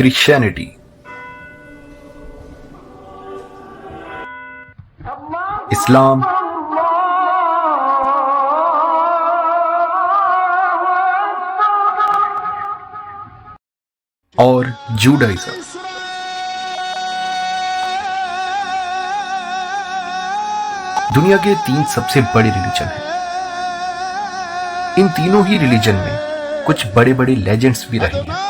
Christianity. इस्लाम, और Judaism. दुनिया के 3 सबसे बड़े रिलीजन हैं। इन तीनों ही रिलीजन में कुछ बड़े बड़े लेजेंड्स भी रहे हैं।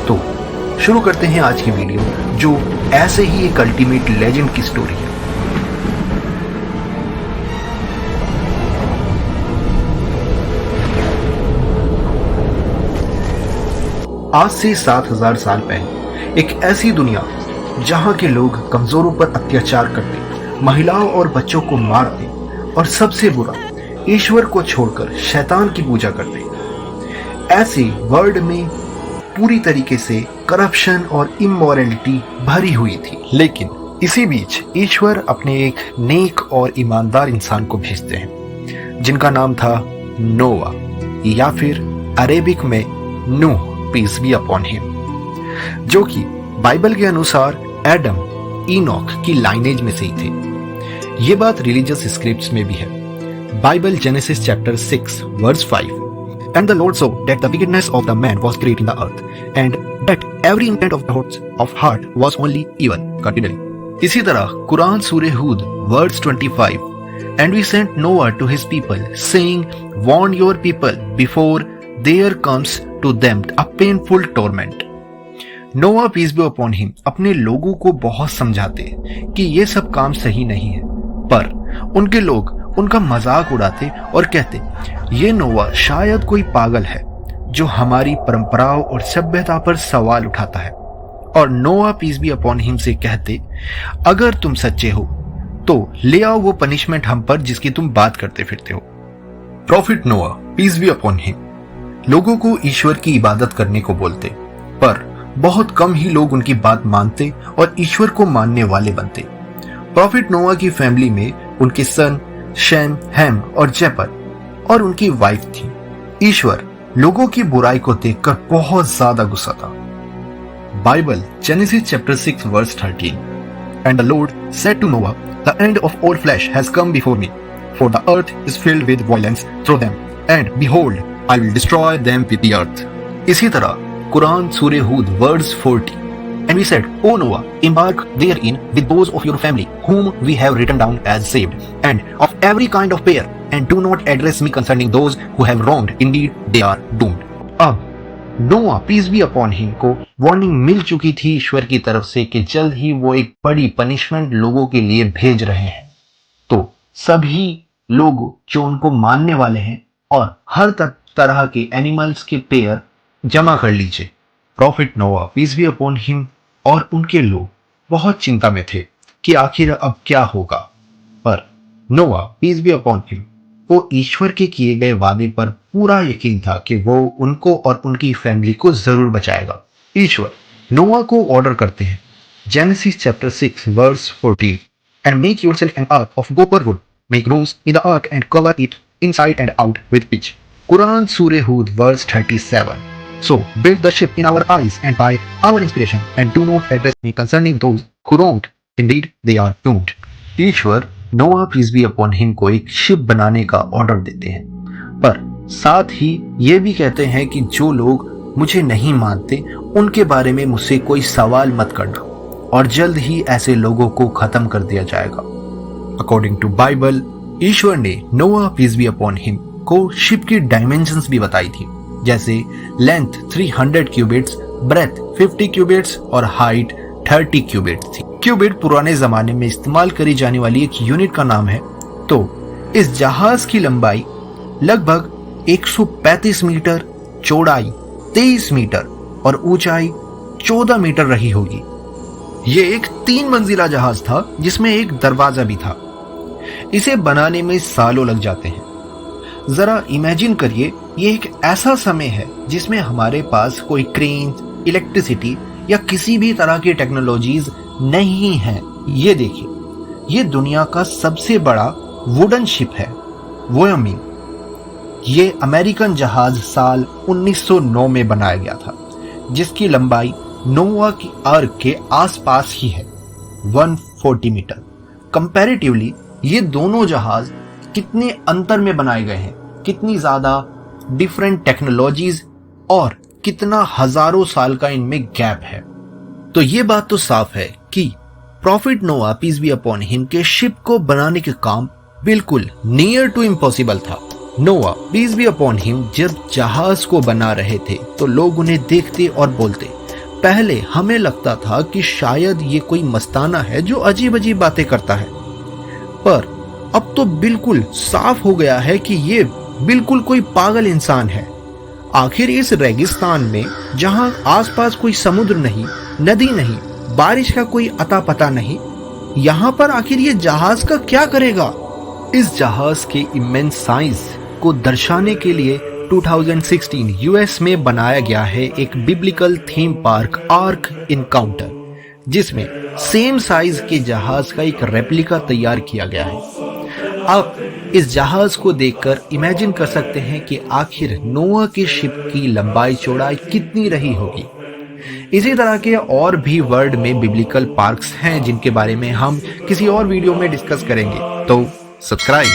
तो शुरू करते हैं आज की वीडियो, जो ऐसे ही एक अल्टीमेट लेजेंड की स्टोरी है। आज से 7000 साल पहले एक ऐसी दुनिया जहां के लोग कमजोरों पर अत्याचार करते, महिलाओं और बच्चों को मारते और सबसे बुरा ईश्वर को छोड़कर शैतान की पूजा करते। ऐसे वर्ल्ड में पूरी तरीके से करप्शन और इमोरलिटी भरी हुई थी। लेकिन इसी बीच ईश्वर अपने एक नेक और ईमानदार इंसान को भेजते हैं जिनका नाम था नोआ, या फिर अरेबिक में नूह, पीस बी अपॉन हिम, जो कि बाइबल के अनुसार एडम, इनोक की लाइनेज में से ही थे। ये बात रिलीजियस स्क्रिप्ट्स में भी है। Bible Genesis chapter 6 verse 5, And the Lord saw that the wickedness of the man was great in the earth, and that every intent of the heart was only evil continually. इसी तरह Quran surah Hud verse 25, And we sent Noah to his people, saying, Warn your people before there comes to them a painful torment. नोआ peace be upon him अपने लोगों को बहुत समझाते कि ये सब काम सही नहीं है, पर उनके लोग उनका मजाक उड़ाते और कहते, ये नोआ शायद कोई पागल है जो हमारी परंपराओं और सभ्यता पर सवाल उठाता है। और नोआ पीस बी अपॉन हिम से कहते, अगर तुम सच्चे हो तो ले आओ वो पनिशमेंट हम पर जिसकी तुम बात करते फिरते हो। Profit Noah peace be upon him लोगों को ईश्वर की इबादत करने को बोलते, पर बहुत कम ही लोग उनकी बात मानते और ईश्वर को मानने वाले बनते। प्रॉफिट नोआ की फैमिली में उनके सन शैम, हैम और जेपर और उनकी वाइफ थी। ईश्वर लोगों की बुराई को देखकर बहुत ज्यादा गुस्सा था। Bible Genesis chapter 6 verse 13, And the Lord said to Noah, The end of all flesh has come before me, for the earth is filled with violence through them, and behold, I will destroy them with the earth. इसी तरह Quran surah Hud verse 40, And we said, O Noah, embark therein with those of your family whom we have written down as saved, and of every kind of pair, and do not address me concerning those who have wronged. Indeed, they are doomed. अब नोआ peace be upon him को warning मिल चुकी थी ईश्वर की तरफ से कि जल्द ही वो एक बड़ी पनिशमेंट लोगों के लिए भेज रहे हैं। तो सभी लोग जो उनको मानने वाले हैं और हर तरह के एनिमल्स के पेयर जमा कर लीजिए। Profit Noah peace be upon him और उनके लोग बहुत चिंता में थे कि आखिर अब क्या होगा, पर नोआ पीस बी अपॉन हिम को ईश्वर के किए गए वादे पर पूरा यकीन था कि वो उनको और उनकी फैमिली को जरूर बचाएगा। ईश्वर नोआ को ऑर्डर करते हैं, Genesis chapter 6 verse 14, And make yourself an ark of gopher wood, make rooms in the ark and cover it inside and out with pitch. Quran surah Hud verse 37, So build the ship in our eyes and by our inspiration, and do not address me concerning those who wronged. Indeed, they are doomed. ईश्वर नोआ peace be upon him को एक ship बनाने का order देते हैं, पर साथ ही ये भी कहते हैं कि जो लोग मुझे नहीं मानते उनके बारे में मुझसे कोई सवाल मत करना, और जल्द ही ऐसे लोगों को खत्म कर दिया जाएगा। अकॉर्डिंग टू बाइबल, ईश्वर ने नोआ पीस बी अपॉन हिम को शिप की डायमेंशंस भी बताई थी, जैसे लेंथ 300 क्यूबिट्स, ब्रेथ 50 क्यूबिट्स और हाइट 30 क्यूबिट थी। क्यूबिट पुराने जमाने में इस्तेमाल करी जाने वाली एक यूनिट का नाम है। तो इस जहाज की लंबाई लगभग 135 मीटर, चौड़ाई 23 मीटर और ऊंचाई 14 मीटर रही होगी। ये एक 3 मंजिला जहाज था जिसमें एक दरवाजा भी था। इसे बनाने में सालों लग जाते हैं। जरा इमेजिन करिए, ये एक ऐसा समय है जिसमें हमारे पास कोई क्रेन, इलेक्ट्रिसिटी या किसी भी तरह की टेक्नोलॉजीज नहीं है। ये देखिए, ये दुनिया का सबसे बड़ा वुडन शिप है, वोयोमिंग। ये अमेरिकन जहाज साल 1909 में बनाया गया था, जिसकी लंबाई नोआ की अर्क के आसपास ही है, 140 मीटर। कंपैरेटिवली ये दोनों जहाज कितने अंतर में बनाए गए हैं, कितनी ज्यादा डिफरेंट टेक्नोलॉजीज और कितना हजारों साल का इनमें गैप है। तो ये बात तो साफ है कि profit Noah peace be upon him के शिप को बनाने के काम बिल्कुल नियर टू इम्पॉसिबल था। नोआ पीस बी अपॉन हिम जब जहाज को बना रहे थे तो लोग उन्हें देखते और बोलते, पहले हमें लगता था कि शायद ये कोई मस्ताना है जो अजीब अजीब बातें करता है, पर अब तो बिल्कुल साफ हो गया है कि ये बिल्कुल कोई पागल इंसान है। आखिर इस रेगिस्तान में जहां आसपास कोई समुद्र नहीं, नदी नहीं, बारिश का कोई अता पता नहीं, यहां पर आखिर ये जहाज का क्या करेगा? इस जहाज के इमेंस साइज को दर्शाने के लिए 2016 यूएस में बनाया गया है एक biblical theme park arc encounter, जिसमें सेम साइज के जहाज का एक रेप्लिका तैयार किया गया है। आप इस जहाज को देखकर इमेजिन कर सकते हैं कि आखिर नोआ की शिप की लंबाई चौड़ाई कितनी रही होगी। इसी तरह के और भी वर्ल्ड में बिब्लिकल पार्क्स हैं जिनके बारे में हम किसी और वीडियो में डिस्कस करेंगे, तो subscribe.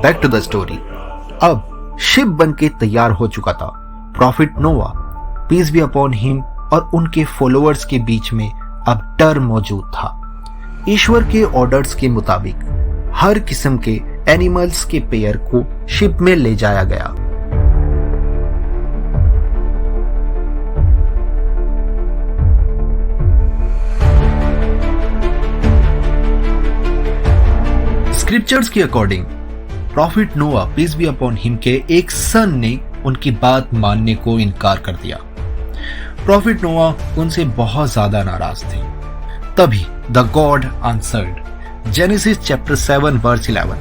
Back to the story. अब शिप बनके तैयार हो चुका था। Profit Noah peace be upon him और उनके फॉलोअर्स के बीच में अब डर मौजूद था। ईश्वर के ऑर्डर्स के मुताबिक हर किस्म के एनिमल्स के पेयर को शिप में ले जाया गया। स्क्रिप्चर्स के according profit Noah peace be upon him के एक सन ने उनकी बात मानने को इनकार कर दिया। प्रॉफिट नोआ उनसे बहुत ज्यादा नाराज थे। तभी the God answered. Genesis chapter 7 verse 11।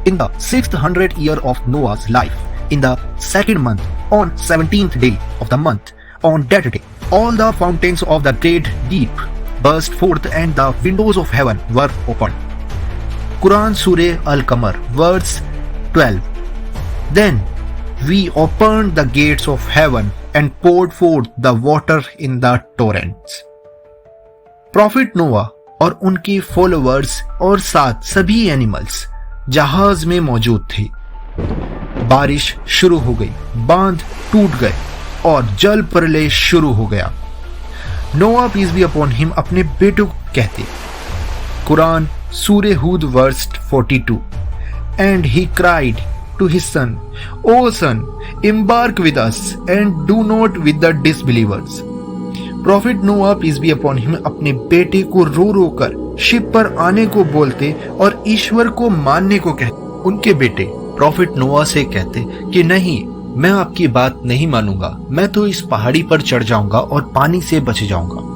In the 600th year of Noah's life, in the second month, on 17th day of the month, on that day, all the fountains of the great deep burst forth and the windows of heaven were opened. Quran Surah Al-Qamar verse 12. Then we opened the gates of heaven and poured forth the water in the torrents. Profit नोआ और उनके followers और साथ सभी animals जहाज में मौजूद थे। बारिश शुरू हो गई, बांध टूट गए और जल प्रलय शुरू हो गया। नोआ पीस बी अपॉन हिम अपने बेटों को कहते, Quran surah Hud verse 42, and he cried to his son, O son, embark with us and do not with the disbelievers. Prophet Noah peace be upon him अपने बेटे को रो रो कर ship पर आने को बोलते और ईश्वर को मानने को कहते। उनके बेटे प्रॉफिट नोआ से कहते कि नहीं, मैं आपकी बात नहीं मानूंगा, मैं तो इस पहाड़ी पर चढ़ जाऊंगा और पानी से बच जाऊंगा।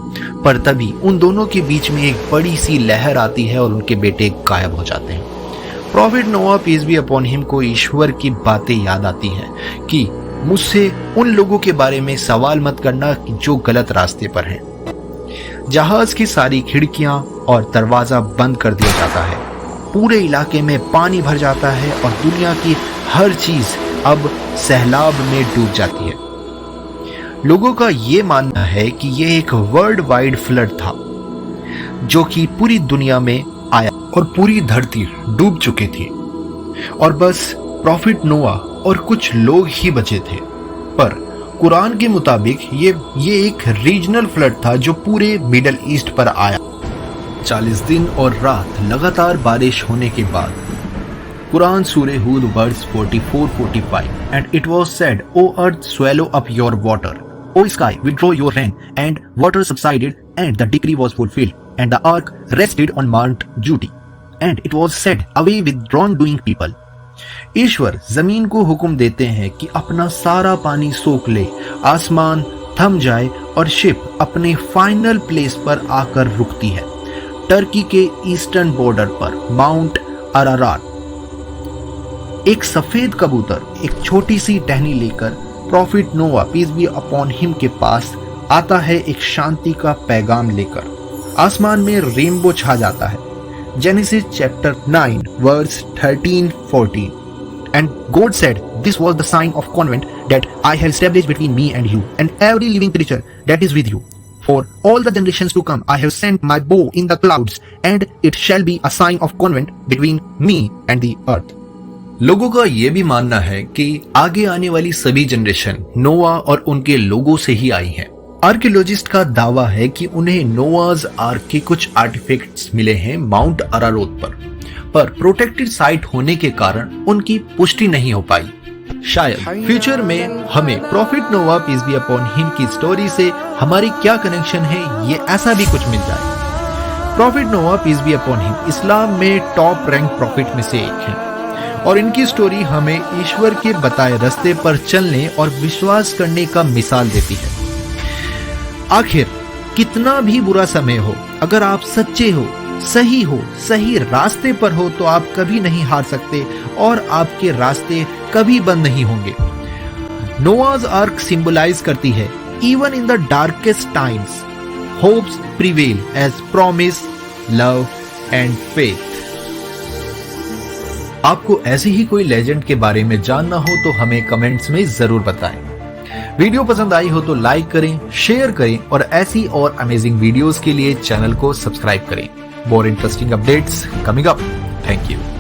पर तभी उन दोनों के बीच में एक बड़ी सी लहर आती है और उनके बेटे गायब हो जाते हैं। Profit Noah peace be upon him को ईश्वर की बातें याद आती हैं कि मुझसे उन लोगों के बारे में सवाल मत करना जो गलत रास्ते पर हैं। जहाज की सारी खिड़कियां और दरवाजा बंद कर दिया जाता है। पूरे इलाके में पानी भर जाता है और दुनिया की हर चीज अब सैलाब में डूब जाती है। लोगों का ये मानना है कि यह एक वर्ल्ड वाइड फ्लड था जो कि पूरी दुनिया में आया और पूरी धरती डूब चुकी थी और बस प्रॉफिट नोआ और कुछ लोग ही बचे थे। पर कुरान के मुताबिक ये एक रीजनल फ्लड था जो पूरे मिडल ईस्ट पर आया। 40 दिन और रात लगातार बारिश होने के बाद Quran surah Hud verse 44-45, and it was said, O earth swallow up your water, O sky withdraw your rain, and water subsided, and the decree was fulfilled, and the ark rested on Mount Judy, and it was said, away with wrongdoing people. ईश्वर जमीन को हुक्म देते हैं कि अपना सारा पानी सोख ले, आसमान थम जाए और शिप अपने फाइनल प्लेस पर आकर रुकती है, टर्की के ईस्टर्न बॉर्डर पर माउंट अराराट। एक सफेद कबूतर एक छोटी सी टहनी लेकर profit Noah peace be upon him के पास आता है एक शांति का पैगाम लेकर। आसमान में रेनबो छा जाता है। Genesis chapter 9 verse 13-14। And God said, "This was the sign of covenant that I have established between me and you, and every living creature that is with you. For all the generations to come, I have sent my bow in the clouds, and it shall be a sign of covenant between me and the earth." लोगों का यह भी मानना है कि आगे आने वाली सभी जनरेशन नोआ और उनके लोगों से ही आई हैं। आर्कियोलॉजिस्ट का दावा है कि उन्हें नोआज आर्क के कुछ आर्टिफैक्ट्स मिले हैं माउंट अरारोत पर प्रोटेक्टेड साइट होने के कारण उनकी पुष्टि नहीं हो पाई। शायद फ्यूचर में हमें profit Noah peace be upon him की स्टोरी से हमारी क्या कनेक्शन है ये ऐसा भी कुछ मिल जाए। Profit Noah peace be upon him इस्लाम में टॉप रैंक प्रॉफिट में से एक है और इनकी स्टोरी हमें ईश्वर के बताए रास्ते पर चलने और विश्वास करने का मिसाल देती है। आखिर कितना भी बुरा समय हो, अगर आप सच्चे हो, सही रास्ते पर हो तो आप कभी नहीं हार सकते और आपके रास्ते कभी बंद नहीं होंगे। नोआज आर्क सिंबलाइज करती है even in the darkest times hopes prevail as promise, love and faith. आपको ऐसे ही कोई लेजेंड के बारे में जानना हो तो हमें कमेंट्स में जरूर बताएं। वीडियो पसंद आई हो तो लाइक करें, शेयर करें और ऐसी और अमेजिंग वीडियोस के लिए चैनल को सब्सक्राइब करें। More interesting updates coming up. Thank you.